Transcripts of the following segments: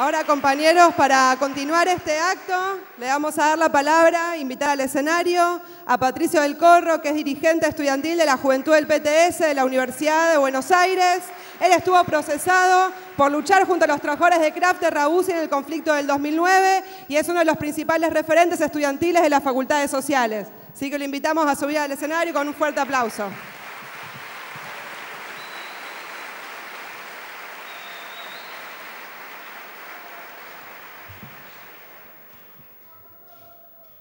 Ahora, compañeros, para continuar este acto, le vamos a dar la palabra, invitar al escenario a Patricio del Corro, que es dirigente estudiantil de la Juventud del PTS de la Universidad de Buenos Aires. Él estuvo procesado por luchar junto a los trabajadores de Kraft de Rabusi en el conflicto del 2009 y es uno de los principales referentes estudiantiles de las facultades sociales. Así que lo invitamos a subir al escenario con un fuerte aplauso.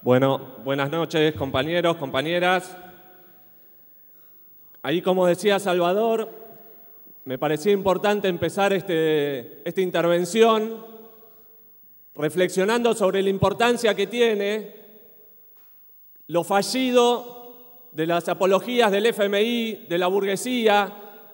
Bueno, buenas noches, compañeros, compañeras. Ahí, como decía Salvador, me parecía importante empezar esta intervención reflexionando sobre la importancia que tiene lo fallido de las apologías del FMI, de la burguesía,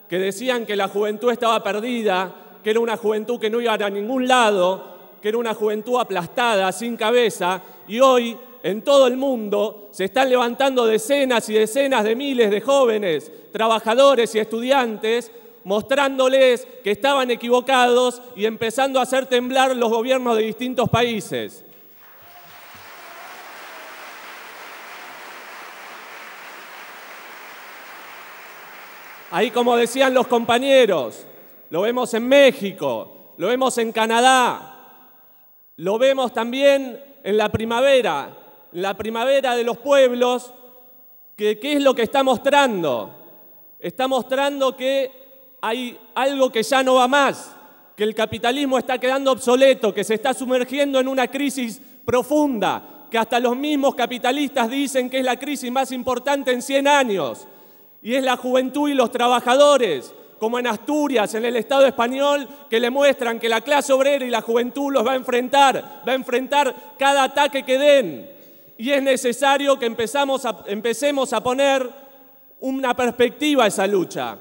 que decían que la juventud estaba perdida, que era una juventud que no iba a ningún lado, que era una juventud aplastada, sin cabeza, y hoy en todo el mundo se están levantando decenas y decenas de miles de jóvenes, trabajadores y estudiantes, mostrándoles que estaban equivocados y empezando a hacer temblar los gobiernos de distintos países. Ahí, como decían los compañeros, lo vemos en México, lo vemos en Canadá, lo vemos también en la primavera de los pueblos, ¿qué es lo que está mostrando? Está mostrando que hay algo que ya no va más, que el capitalismo está quedando obsoleto, que se está sumergiendo en una crisis profunda, que hasta los mismos capitalistas dicen que es la crisis más importante en 100 años, y es la juventud y los trabajadores, como en Asturias, en el Estado español, que le muestran que la clase obrera y la juventud los va a enfrentar cada ataque que den. Y es necesario que empecemos a poner una perspectiva a esa lucha.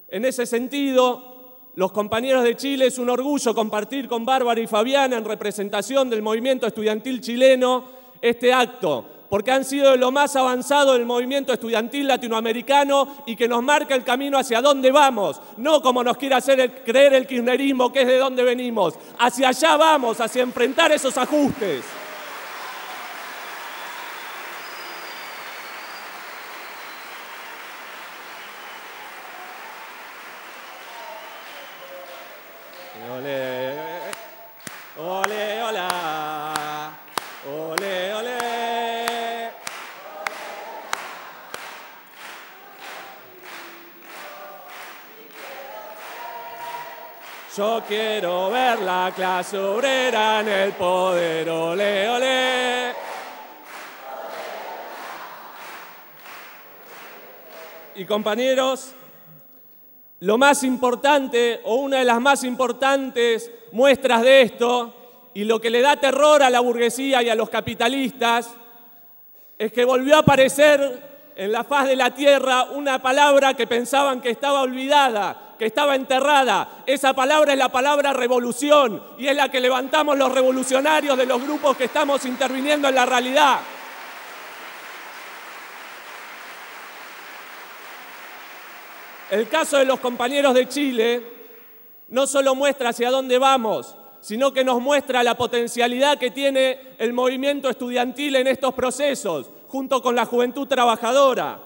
En ese sentido, los compañeros de Chile, es un orgullo compartir con Bárbara y Fabiana, en representación del movimiento estudiantil chileno, este acto, porque han sido de lo más avanzado del movimiento estudiantil latinoamericano y que nos marca el camino hacia dónde vamos, no como nos quiere hacer creer el kirchnerismo, que es de dónde venimos. Hacia allá vamos, hacia enfrentar esos ajustes. Ole, hola, ole, ole. Yo quiero ver la clase obrera en el poder, ole, ole. Y compañeros, lo más importante, o una de las más importantes muestras de esto, y lo que le da terror a la burguesía y a los capitalistas, es que volvió a aparecer en la faz de la tierra una palabra que pensaban que estaba olvidada, que estaba enterrada. Esa palabra es la palabra revolución, y es la que levantamos los revolucionarios de los grupos que estamos interviniendo en la realidad. El caso de los compañeros de Chile no solo muestra hacia dónde vamos, sino que nos muestra la potencialidad que tiene el movimiento estudiantil en estos procesos, junto con la juventud trabajadora.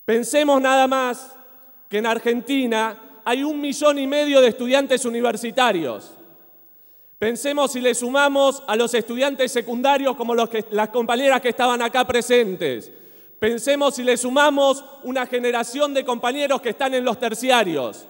Pensemos nada más que en Argentina hay 1,5 millones de estudiantes universitarios. Pensemos si le sumamos a los estudiantes secundarios como las compañeras que estaban acá presentes. Pensemos si le sumamos una generación de compañeros que están en los terciarios.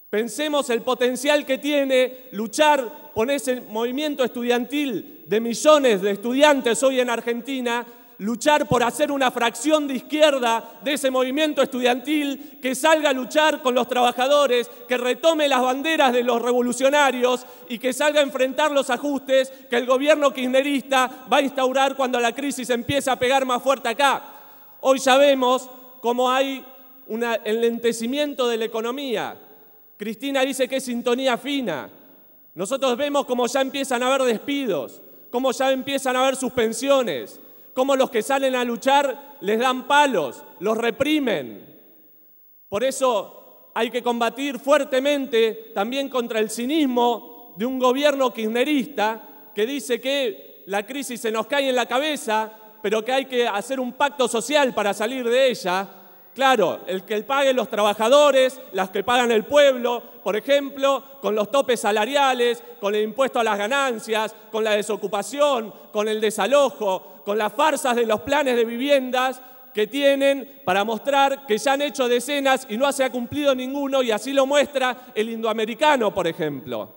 Pensemos el potencial que tiene luchar por ese movimiento estudiantil de millones de estudiantes hoy en Argentina, luchar por hacer una fracción de izquierda de ese movimiento estudiantil que salga a luchar con los trabajadores, que retome las banderas de los revolucionarios y que salga a enfrentar los ajustes que el gobierno kirchnerista va a instaurar cuando la crisis empiece a pegar más fuerte acá. Hoy ya vemos cómo hay un enlentecimiento de la economía. Cristina dice que es sintonía fina. Nosotros vemos cómo ya empiezan a haber despidos, cómo ya empiezan a haber suspensiones, cómo los que salen a luchar les dan palos, los reprimen. Por eso hay que combatir fuertemente también contra el cinismo de un gobierno kirchnerista que dice que la crisis se nos cae en la cabeza, pero que hay que hacer un pacto social para salir de ella. Claro, el que paguen los trabajadores, las que pagan el pueblo, por ejemplo, con los topes salariales, con el impuesto a las ganancias, con la desocupación, con el desalojo, con las farsas de los planes de viviendas que tienen para mostrar que ya han hecho decenas y no se ha cumplido ninguno, y así lo muestra el indoamericano, por ejemplo.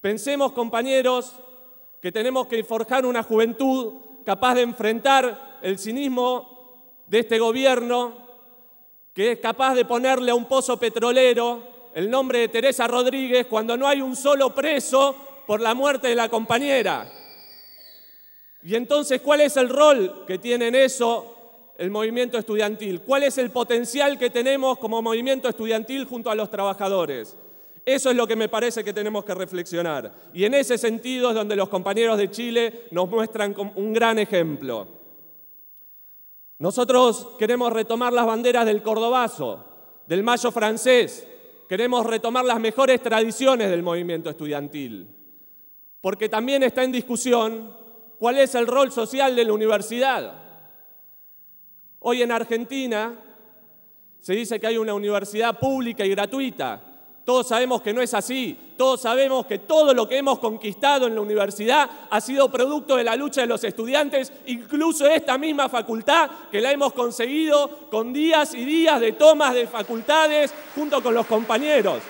Pensemos, compañeros, que tenemos que forjar una juventud capaz de enfrentar el cinismo de este gobierno, que es capaz de ponerle a un pozo petrolero el nombre de Teresa Rodríguez cuando no hay un solo preso por la muerte de la compañera. Y entonces, ¿cuál es el rol que tiene en eso el movimiento estudiantil? ¿Cuál es el potencial que tenemos como movimiento estudiantil junto a los trabajadores? Eso es lo que me parece que tenemos que reflexionar. Y en ese sentido es donde los compañeros de Chile nos muestran un gran ejemplo. Nosotros queremos retomar las banderas del Cordobazo, del Mayo francés. Queremos retomar las mejores tradiciones del movimiento estudiantil. Porque también está en discusión cuál es el rol social de la universidad. Hoy en Argentina se dice que hay una universidad pública y gratuita. Todos sabemos que no es así. Todos sabemos que todo lo que hemos conquistado en la universidad ha sido producto de la lucha de los estudiantes, incluso esta misma facultad que la hemos conseguido con días y días de tomas de facultades junto con los compañeros,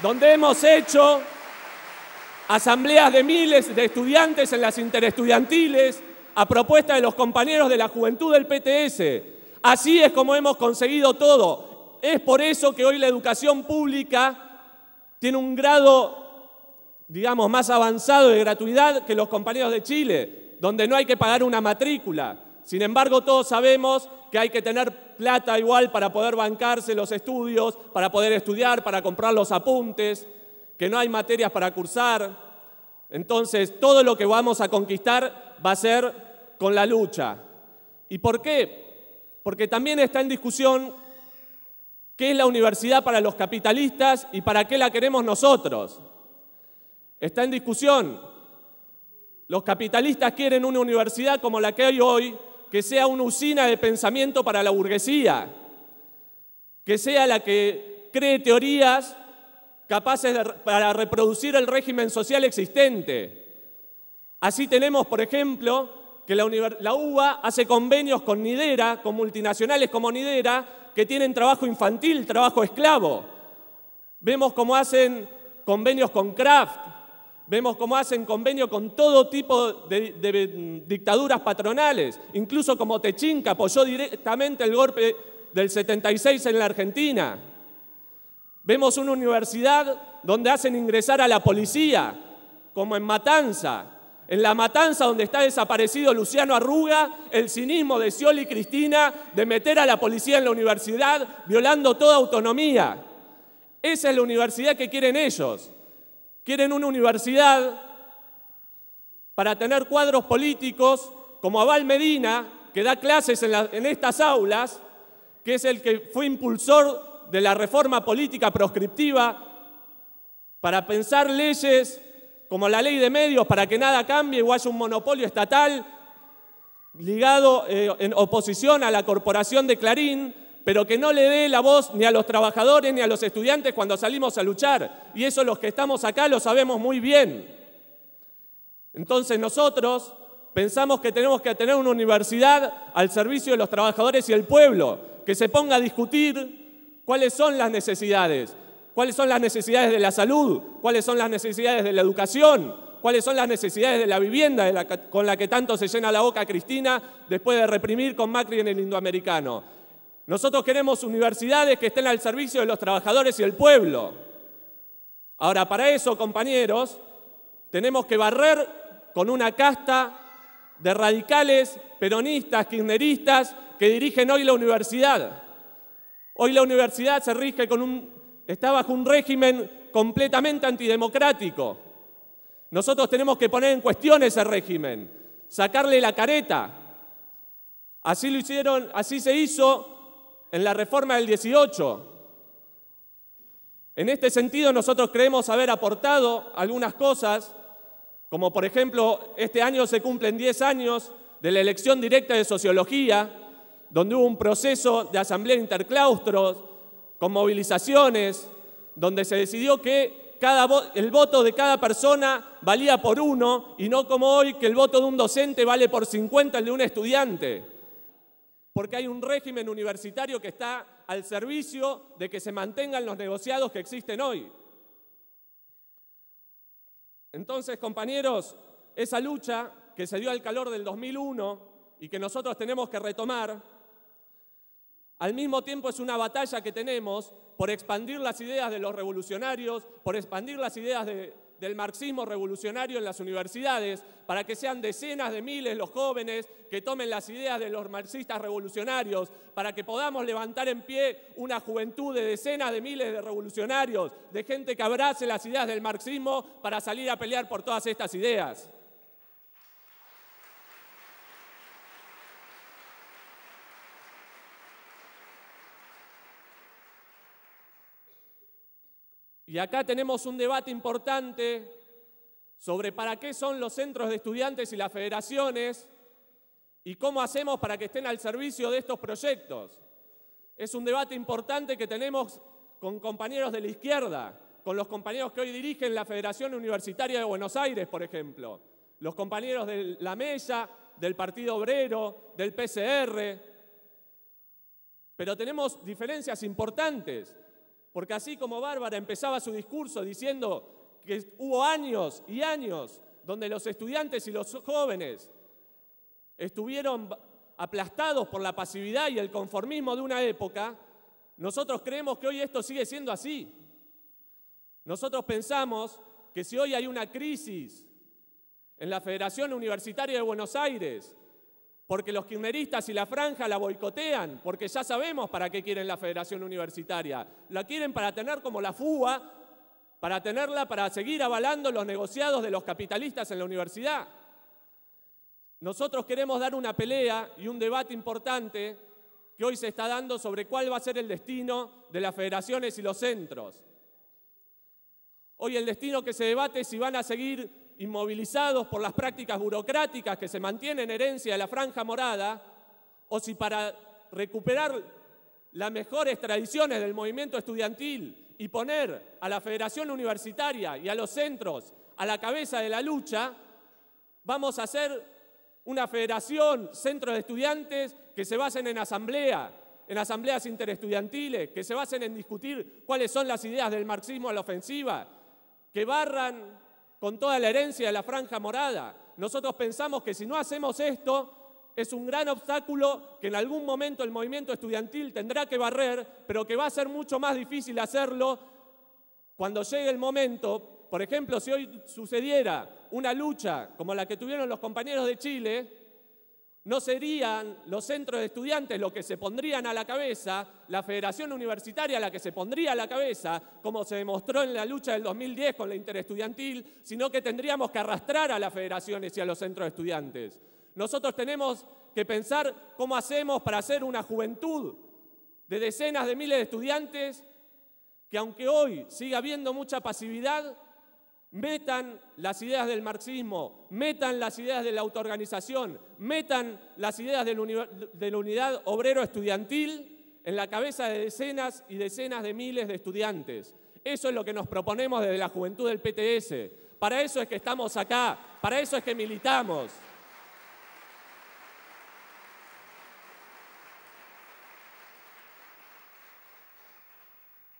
donde hemos hecho asambleas de miles de estudiantes en las interestudiantiles a propuesta de los compañeros de la juventud del PTS. Así es como hemos conseguido todo. Es por eso que hoy la educación pública tiene un grado, digamos, más avanzado de gratuidad que los compañeros de Chile, donde no hay que pagar una matrícula. Sin embargo, todos sabemos que hay que tener plata igual para poder bancarse los estudios, para poder estudiar, para comprar los apuntes, que no hay materias para cursar. Entonces, todo lo que vamos a conquistar va a ser con la lucha. ¿Y por qué? Porque también está en discusión ¿qué es la universidad para los capitalistas y para qué la queremos nosotros? Está en discusión. Los capitalistas quieren una universidad como la que hay hoy, que sea una usina de pensamiento para la burguesía, que sea la que cree teorías capaces para reproducir el régimen social existente. Así tenemos, por ejemplo, que la UBA hace convenios con Nidera, con multinacionales como Nidera, que tienen trabajo infantil, trabajo esclavo. Vemos cómo hacen convenios con Kraft, vemos cómo hacen convenios con todo tipo de dictaduras patronales, incluso como Techín, que apoyó directamente el golpe del 76 en la Argentina. Vemos una universidad donde hacen ingresar a la policía, como en Matanza. En La Matanza, donde está desaparecido Luciano Arruga, el cinismo de Scioli y Cristina de meter a la policía en la universidad, violando toda autonomía. Esa es la universidad que quieren ellos. Quieren una universidad para tener cuadros políticos como Abal Medina, que da clases en estas aulas, que es el que fue impulsor de la reforma política proscriptiva para pensar leyes como la ley de medios para que nada cambie o haya un monopolio estatal ligado en oposición a la corporación de Clarín, pero que no le dé la voz ni a los trabajadores ni a los estudiantes cuando salimos a luchar. Y eso los que estamos acá lo sabemos muy bien. Entonces nosotros pensamos que tenemos que tener una universidad al servicio de los trabajadores y el pueblo, que se ponga a discutir cuáles son las necesidades. ¿Cuáles son las necesidades de la salud? ¿Cuáles son las necesidades de la educación? ¿Cuáles son las necesidades de la vivienda con la que tanto se llena la boca Cristina después de reprimir con Macri en el indoamericano? Nosotros queremos universidades que estén al servicio de los trabajadores y el pueblo. Ahora, para eso, compañeros, tenemos que barrer con una casta de radicales, peronistas, kirchneristas que dirigen hoy la universidad. Hoy la universidad se rige está bajo un régimen completamente antidemocrático. Nosotros tenemos que poner en cuestión ese régimen, sacarle la careta. Así se hizo en la reforma del 18. En este sentido, nosotros creemos haber aportado algunas cosas, como por ejemplo, este año se cumplen 10 años de la elección directa de sociología, donde hubo un proceso de asamblea interclaustros, con movilizaciones, donde se decidió que el voto de cada persona valía por 1 y no como hoy que el voto de un docente vale por 50 el de un estudiante. Porque hay un régimen universitario que está al servicio de que se mantengan los negociados que existen hoy. Entonces, compañeros, esa lucha que se dio al calor del 2001 y que nosotros tenemos que retomar, al mismo tiempo es una batalla que tenemos por expandir las ideas de los revolucionarios, por expandir las ideas del marxismo revolucionario en las universidades, para que sean decenas de miles los jóvenes que tomen las ideas de los marxistas revolucionarios, para que podamos levantar en pie una juventud de decenas de miles de revolucionarios, de gente que abrace las ideas del marxismo para salir a pelear por todas estas ideas. Y acá tenemos un debate importante sobre para qué son los centros de estudiantes y las federaciones y cómo hacemos para que estén al servicio de estos proyectos. Es un debate importante que tenemos con compañeros de la izquierda, con los compañeros que hoy dirigen la Federación Universitaria de Buenos Aires, por ejemplo, los compañeros de la Mella, del Partido Obrero, del PCR. Pero tenemos diferencias importantes. Porque así como Bárbara empezaba su discurso diciendo que hubo años y años donde los estudiantes y los jóvenes estuvieron aplastados por la pasividad y el conformismo de una época, nosotros creemos que hoy esto sigue siendo así. Nosotros pensamos que si hoy hay una crisis en la Federación Universitaria de Buenos Aires, porque los kirchneristas y la franja la boicotean, porque ya sabemos para qué quieren la Federación Universitaria. La quieren para tener como la fuga, para tenerla para seguir avalando los negociados de los capitalistas en la universidad. Nosotros queremos dar una pelea y un debate importante que hoy se está dando sobre cuál va a ser el destino de las federaciones y los centros. Hoy el destino que se debate es si van a seguir inmovilizados por las prácticas burocráticas que se mantienen herencia de la Franja Morada, o si para recuperar las mejores tradiciones del movimiento estudiantil y poner a la Federación Universitaria y a los centros a la cabeza de la lucha, vamos a hacer una federación, centros de estudiantes que se basen en asambleas interestudiantiles, que se basen en discutir cuáles son las ideas del marxismo a la ofensiva, que barran con toda la herencia de la Franja Morada. Nosotros pensamos que si no hacemos esto, es un gran obstáculo que en algún momento el movimiento estudiantil tendrá que barrer, pero que va a ser mucho más difícil hacerlo cuando llegue el momento. Por ejemplo, si hoy sucediera una lucha como la que tuvieron los compañeros de Chile, no serían los centros de estudiantes los que se pondrían a la cabeza, la Federación Universitaria la que se pondría a la cabeza, como se demostró en la lucha del 2010 con la interestudiantil, sino que tendríamos que arrastrar a las federaciones y a los centros de estudiantes. Nosotros tenemos que pensar cómo hacemos para hacer una juventud de decenas de miles de estudiantes que, aunque hoy siga habiendo mucha pasividad, metan las ideas del marxismo, metan las ideas de la autoorganización, metan las ideas de la unidad obrero estudiantil en la cabeza de decenas y decenas de miles de estudiantes. Eso es lo que nos proponemos desde la juventud del PTS. Para eso es que estamos acá, para eso es que militamos.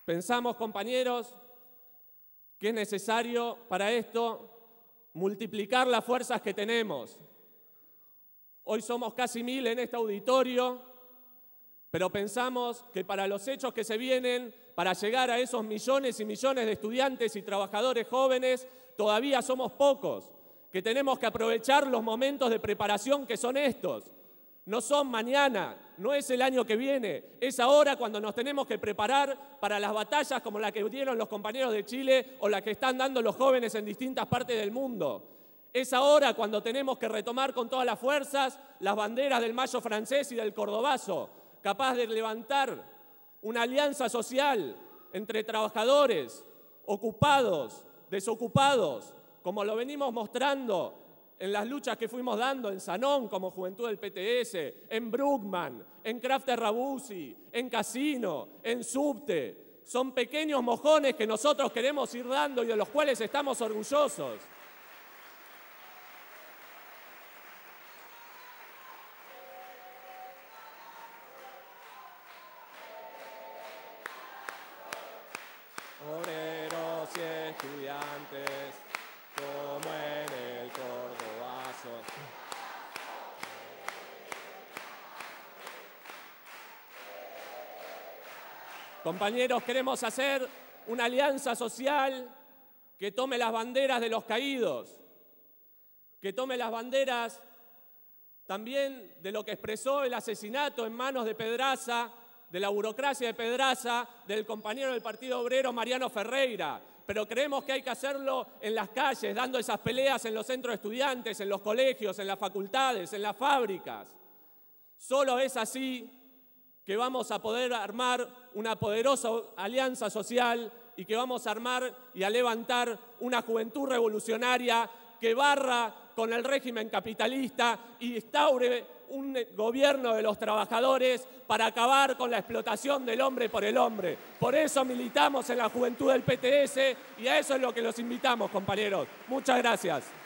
Pensamos, compañeros, que es necesario para esto multiplicar las fuerzas que tenemos. Hoy somos casi 1000 en este auditorio, pero pensamos que para los hechos que se vienen, para llegar a esos millones y millones de estudiantes y trabajadores jóvenes, todavía somos pocos, que tenemos que aprovechar los momentos de preparación que son estos. No son mañana, no es el año que viene, es ahora cuando nos tenemos que preparar para las batallas como la que dieron los compañeros de Chile o la que están dando los jóvenes en distintas partes del mundo. Es ahora cuando tenemos que retomar con todas las fuerzas las banderas del Mayo francés y del Cordobazo, capaz de levantar una alianza social entre trabajadores, ocupados, desocupados, como lo venimos mostrando en las luchas que fuimos dando en Sanón como Juventud del PTS, en Bruckmann, en Crafter Rabusi, en Casino, en Subte. Son pequeños mojones que nosotros queremos ir dando y de los cuales estamos orgullosos. Obreros y estudiantes, como en el Cordobazo. Compañeros, queremos hacer una alianza social que tome las banderas de los caídos, que tome las banderas también de lo que expresó el asesinato en manos de Pedraza, de la burocracia de Pedraza, del compañero del Partido Obrero Mariano Ferreira. Pero creemos que hay que hacerlo en las calles, dando esas peleas en los centros de estudiantes, en los colegios, en las facultades, en las fábricas. Solo es así que vamos a poder armar una poderosa alianza social y que vamos a armar y a levantar una juventud revolucionaria que barra con el régimen capitalista y instaure un gobierno de los trabajadores para acabar con la explotación del hombre por el hombre. Por eso militamos en la Juventud del PTS y a eso es lo que los invitamos, compañeros. Muchas gracias.